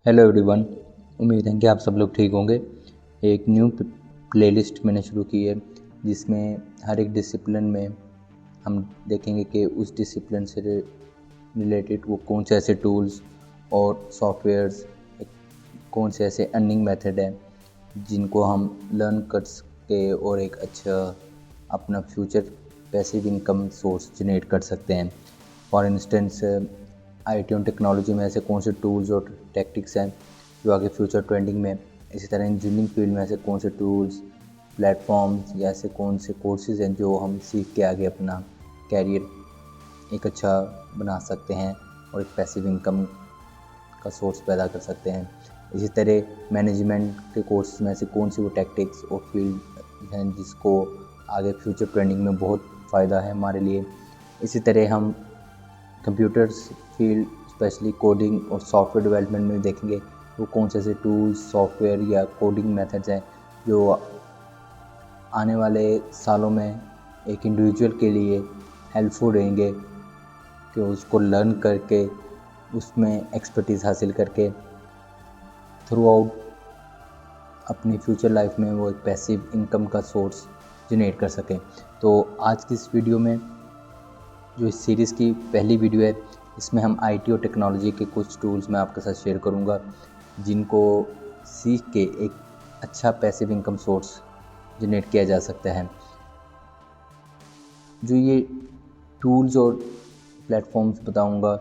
Hello everyone. उम्मीद है कि आप सब लोग ठीक होंगे। एक न्यू प्लेलिस्ट मैंने शुरू की है जिसमें हर एक डिसिप्लिन में हम देखेंगे कि उस डिसिप्लिन से रिलेटेड वो कौन से ऐसे टूल्स और सॉफ्टवेयर्स, कौन से ऐसे अर्निंग मेथड हैं जिनको हम लर्न कर सके और एक अच्छा अपना future passive income source generate कर सकते हैं। फॉर इंस्टेंस आईटी और टेक्नोलॉजी में ऐसे कौन से टूल्स और टैक्टिक्स हैं जो आगे फ्यूचर ट्रेंडिंग में, इसी तरह इंजीनियरिंग फील्ड में ऐसे कौन से टूल्स, प्लेटफॉर्म्स या ऐसे कौन से कोर्सेज़ हैं जो हम सीख के आगे अपना कैरियर एक अच्छा बना सकते हैं और एक पैसिव इनकम का सोर्स पैदा कर सकते हैं। इसी तरह मैनेजमेंट के कोर्सेज में ऐसे कौन सी वो टैक्टिक्स और फील्ड हैं जिसको आगे फ्यूचर ट्रेंडिंग में बहुत फ़ायदा है हमारे लिए। इसी तरह हम कंप्यूटर्स फील्ड स्पेशली कोडिंग और सॉफ्टवेयर डेवलपमेंट में देखेंगे वो कौन से ऐसे टूल्स, सॉफ्टवेयर या कोडिंग मेथड्स हैं जो आने वाले सालों में एक इंडिविजुअल के लिए हेल्पफुल रहेंगे कि उसको लर्न करके उसमें एक्सपर्टीज़ हासिल करके थ्रू आउट अपनी फ्यूचर लाइफ में वो एक पैसिव इनकम का सोर्स जनरेट कर सकें। तो आज की इस वीडियो में जो इस सीरीज़ की पहली वीडियो है, इसमें हम आईटी और टेक्नोलॉजी के कुछ टूल्स मैं आपके साथ शेयर करूंगा जिनको सीख के एक अच्छा पैसिव इनकम सोर्स जनरेट किया जा सकता है। जो ये टूल्स और प्लेटफॉर्म्स बताऊंगा,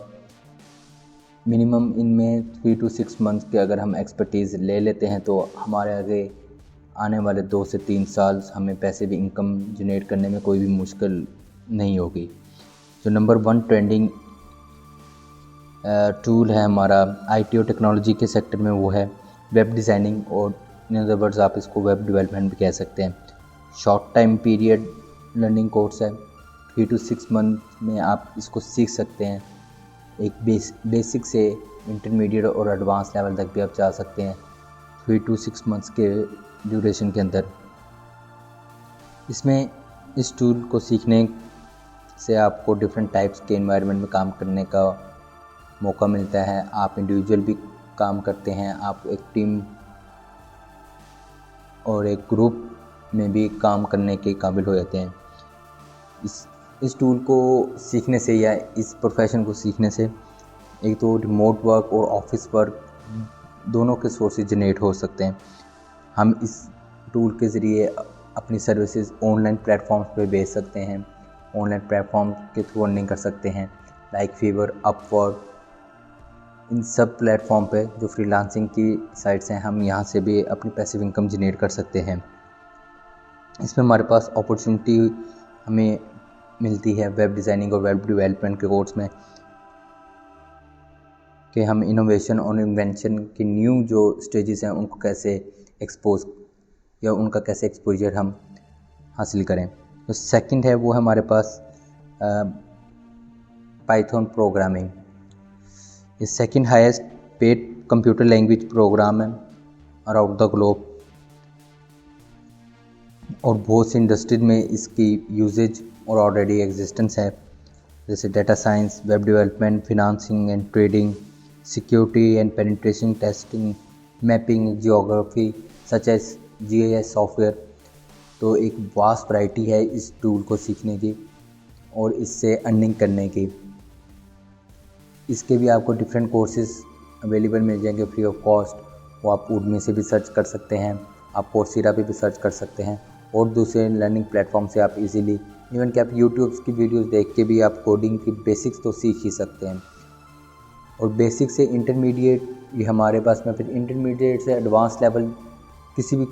मिनिमम इनमें 3 to 6 मंथ्स के अगर हम एक्सपर्टीज़ ले लेते हैं तो हमारे आगे आने वाले 2 से 3 साल हमें पैसिव इनकम जनरेट करने में कोई भी मुश्किल नहीं होगी। जो नंबर 1 ट्रेंडिंग टूल है हमारा आईटी और टेक्नोलॉजी के सेक्टर में वो है वेब डिज़ाइनिंग, और इन अदर वर्ड्स आप इसको वेब डेवलपमेंट भी कह सकते हैं। Short time period learning course है, 3 to 6 मंथ में आप इसको सीख सकते हैं। एक बेसिक से इंटरमीडिएट और एडवांस लेवल तक भी आप जा सकते हैं 3 to 6 मंथ्स के ड्यूरेशन के अंदर। इसमें इस टूल को सीखने से आपको डिफरेंट टाइप्स के एनवायरनमेंट में काम करने का मौका मिलता है। आप इंडिविजुअल भी काम करते हैं, आप एक टीम और एक ग्रुप में भी काम करने के काबिल हो जाते हैं। इस टूल को सीखने से या इस प्रोफेशन को सीखने से एक तो रिमोट वर्क और ऑफिस वर्क दोनों के सोर्सेज जनरेट हो सकते हैं। हम इस टूल के ज़रिए अपनी सर्विसेज ऑनलाइन प्लेटफॉर्म्स पे बेच सकते हैं, ऑनलाइन प्लेटफॉर्म के थ्रू अर्निंग कर सकते हैं, लाइक फीवर, अपवर्क। इन सब प्लेटफॉर्म पे जो फ्रीलांसिंग की साइट्स हैं, हम यहाँ से भी अपनी पैसिव इनकम जनरेट कर सकते हैं। इसमें हमारे पास अपॉर्चुनिटी हमें मिलती है वेब डिज़ाइनिंग और वेब डेवलपमेंट के कोर्स में कि हम इनोवेशन और इन्वेंशन की न्यू जो स्टेजेस हैं उनको कैसे एक्सपोज या उनका कैसे एक्सपोजर हम हासिल करें। तो सेकंड है वो है हमारे पास पाइथन प्रोग्रामिंग। ये second highest paid computer language program है अराउंड द ग्लोब, और बहुत सी इंडस्ट्रीज में इसकी यूजेज और ऑलरेडी एग्जिस्टेंस है, जैसे data science, web development, financing and trading, security and penetration testing, mapping, geography such as GIS software. तो एक वास्ट वैरायटी है इस टूल को सीखने की और इससे अर्निंग करने की। इसके भी आपको डिफरेंट कोर्सेज अवेलेबल मिल जाएंगे फ्री ऑफ कॉस्ट। वो आप उडमी से भी सर्च कर सकते हैं, आप कोर्सेरा पे भी सर्च कर सकते हैं, और दूसरे लर्निंग प्लेटफॉर्म से आप इजीली, इवन कि आप यूट्यूब की वीडियोस देख के भी आप कोडिंग की बेसिक्स तो सीख ही सकते हैं। और बेसिक से इंटरमीडिएट ये हमारे पास में, फिर इंटरमीडिएट से एडवांस लेवल किसी भी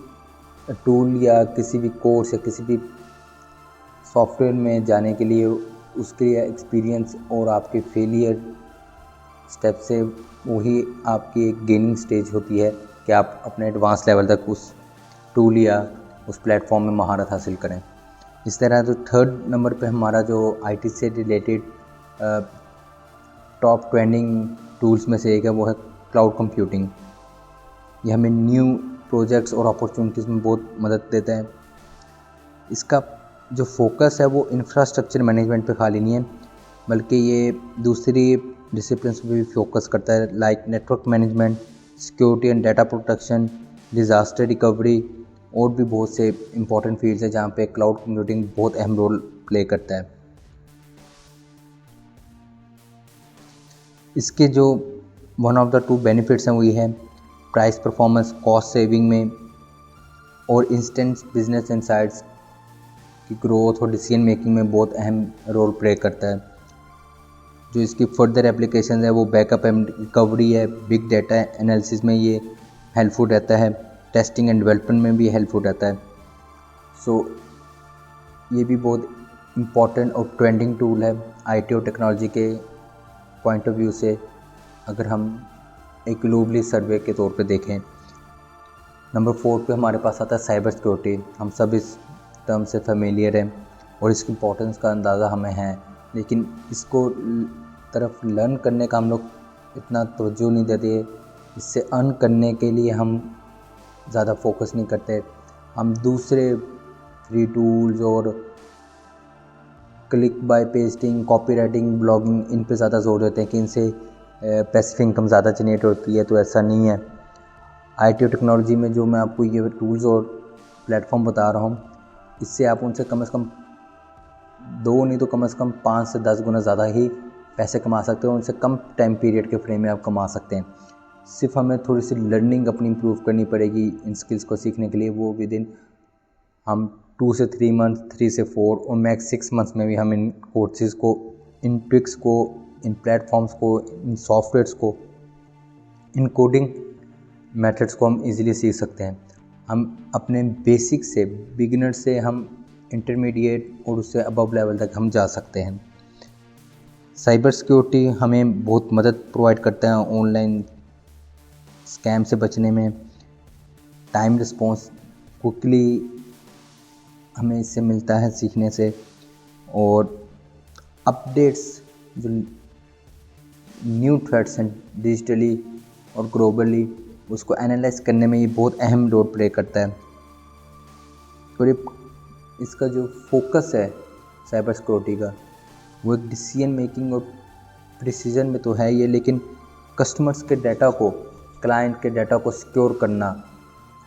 टूल या किसी भी कोर्स या किसी भी सॉफ्टवेयर में जाने के लिए उसके एक्सपीरियंस और आपके फेलियर स्टेप से वही आपकी एक गेनिंग स्टेज होती है कि आप अपने एडवांस लेवल तक उस टूल या उस प्लेटफॉर्म में महारत हासिल करें। इस तरह जो थर्ड नंबर पे हमारा जो आईटी से रिलेटेड टॉप ट्रेंडिंग टूल्स में से एक है वो है क्लाउड कंप्यूटिंग। ये हमें न्यू प्रोजेक्ट्स और अपॉर्चुनिटीज़ में बहुत मदद देता है। इसका जो फोकस है वो इंफ्रास्ट्रक्चर मैनेजमेंट पे खाली नहीं है, बल्कि ये दूसरी डिसिप्लिन पे भी फोकस करता है, like network management, security and data protection, disaster recovery और भी बहुत से इंपॉर्टेंट फील्ड्स हैं जहाँ पे क्लाउड कंप्यूटिंग बहुत अहम रोल प्ले करता है। इसके जो one of the two benefits हैं वो ये है प्राइस परफॉर्मेंस, कॉस्ट सेविंग में और इंस्टेंट बिजनेस इनसाइट्स की ग्रोथ और डिसीजन मेकिंग में बहुत अहम रोल प्ले करता है। जो इसकी फर्दर एप्लीकेशन है वो बैकअप एंड रिकवरी है, बिग डाटा एनालिसिस में ये हेल्पफुल रहता है, टेस्टिंग एंड डेवलपमेंट में भी हेल्पफुल रहता है। सो ये भी बहुत इम्पॉर्टेंट और ट्रेंडिंग टूल है आईटी और टेक्नोलॉजी के पॉइंट ऑफ व्यू से, अगर हम एक ग्लोबली सर्वे के तौर पे देखें। नंबर 4 पे हमारे पास आता है साइबर सिक्योरिटी। हम सब इस टर्म से फेमिलियर हैं और इसकी इम्पोर्टेंस का अंदाज़ा हमें है, लेकिन इसको तरफ लर्न करने का हम लोग इतना तवज्जो नहीं देते। इससे अर्न करने के लिए हम ज़्यादा फोकस नहीं करते। हम दूसरे फ्री टूल्स और click by pasting, copy writing, blogging, इन पे ज़्यादा जोर देते हैं कि इनसे पैसिव इनकम ज़्यादा जनरेट होती है। तो ऐसा नहीं है। आईटी और टेक्नोलॉजी में जो मैं आपको ये टूल्स और प्लेटफॉर्म बता रहा हूँ, इससे आप उनसे कम से कम 2 नहीं तो कम से कम 5 से 10 गुना ज़्यादा ही पैसे कमा सकते हो। उनसे कम टाइम पीरियड के फ्रेम में आप कमा सकते हैं। सिर्फ हमें थोड़ी सी लर्निंग अपनी इम्प्रूव करनी पड़ेगी इन स्किल्स को सीखने के लिए। वो विद इन हम 2 से 3 मंथ, 3 से 4 और मैक्स 6 मंथ्स में भी हम इन कोर्सेज़ को, इन ट्रिक्स को, इन प्लेटफॉर्म्स को, इन सॉफ्टवेयर्स को, इन कोडिंग मेथड्स को हम इजीली सीख सकते हैं। हम अपने बेसिक से, बिगिनर से हम इंटरमीडिएट और उससे अबव लेवल तक हम जा सकते हैं। साइबर सिक्योरिटी हमें बहुत मदद प्रोवाइड करता है ऑनलाइन स्कैम से बचने में। टाइम रिस्पॉन्स क्विकली हमें इससे मिलता है सीखने से, और अपडेट्स जो न्यू थ्रेट्स हैं डिजिटली और ग्लोबली, उसको एनालाइज करने में ये बहुत अहम रोल प्ले करता है। और इसका जो फोकस है साइबर सिक्योरिटी का, वो एक डिसीजन मेकिंग और प्रिसीजन में तो है ये, लेकिन कस्टमर्स के डाटा को, क्लाइंट के डाटा को सिक्योर करना,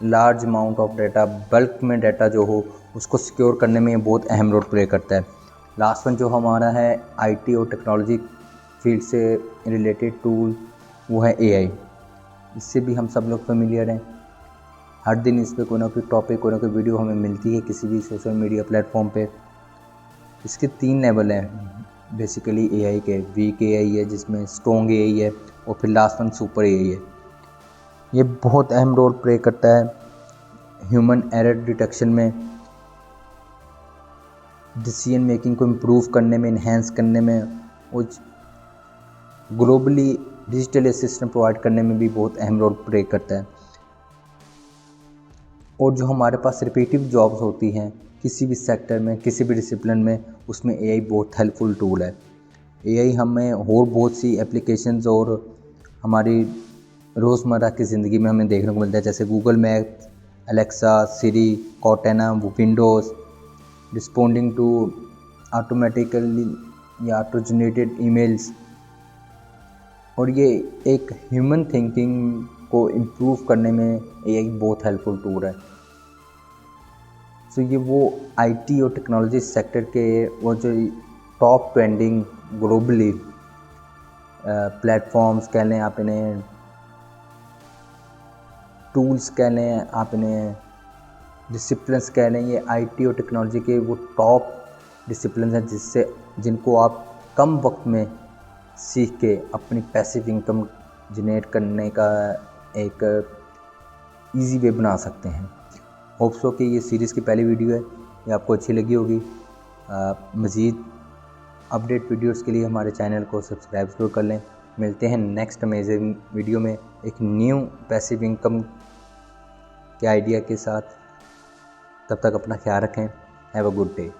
large amount of data, bulk में डाटा जो हो उसको सिक्योर करने में ये बहुत अहम रोल प्ले करता है। लास्ट वन जो हमारा है आईटी और टेक्नोलॉजी फील्ड से रिलेटेड टूल, वो है एआई। इससे भी हम सब लोग फेमिलियर हैं। हर दिन इस पर कोई ना कोई टॉपिक, कोई ना कोई वीडियो हमें मिलती है किसी भी सोशल मीडिया प्लेटफॉर्म पे। इसके 3 लेवल हैं बेसिकली एआई के। वीक एआई है, जिसमें स्ट्रॉन्ग एआई है, और फिर लास्ट वन सुपर एआई है। ये बहुत अहम रोल प्ले करता है ह्यूमन एरर डिटेक्शन में, डिसीजन मेकिंग को इम्प्रूव करने में, इन्हेंस करने में, और ग्लोबली डिजिटल असिस्टेंट प्रोवाइड करने में भी बहुत अहम रोल प्ले करता है। और जो हमारे पास रिपीटिव जॉब्स होती हैं किसी भी सेक्टर में, किसी भी डिसिप्लिन में, उसमें एआई बहुत हेल्पफुल टूल है। एआई हमें और बहुत सी एप्लीकेशंस और हमारी रोज़मर्रा की ज़िंदगी में हमें देखने को मिलता है, जैसे Google map, Alexa, Siri, Cortana, Windows, responding to automatically या ऑटो जनरेटेड ईमेल्स। और ये एक ह्यूमन थिंकिंग को इम्प्रूव करने में एआई बहुत हेल्पफुल टूल है। सो ये वो आईटी और टेक्नोलॉजी सेक्टर के वो जो टॉप ट्रेंडिंग ग्लोबली प्लेटफॉर्म्स कह लें आप इन्हें, टूल्स कह लें आप इन्हें, डिसिप्लिन्स कह लें, ये आईटी और टेक्नोलॉजी के वो टॉप डिसिप्लिन हैं जिनको आप कम वक्त में सीख के अपनी पैसिव इनकम जनरेट करने का एक इजी वे बना सकते हैं। होप सो कि ये सीरीज़ की पहली वीडियो है, ये आपको अच्छी लगी होगी। मज़ीद अपडेट वीडियोस के लिए हमारे चैनल को सब्सक्राइब जरूर कर लें। मिलते हैं नेक्स्ट अमेजिंग वीडियो में एक न्यू पैसिव इनकम के आइडिया के साथ। तब तक अपना ख्याल रखें। Have a good day.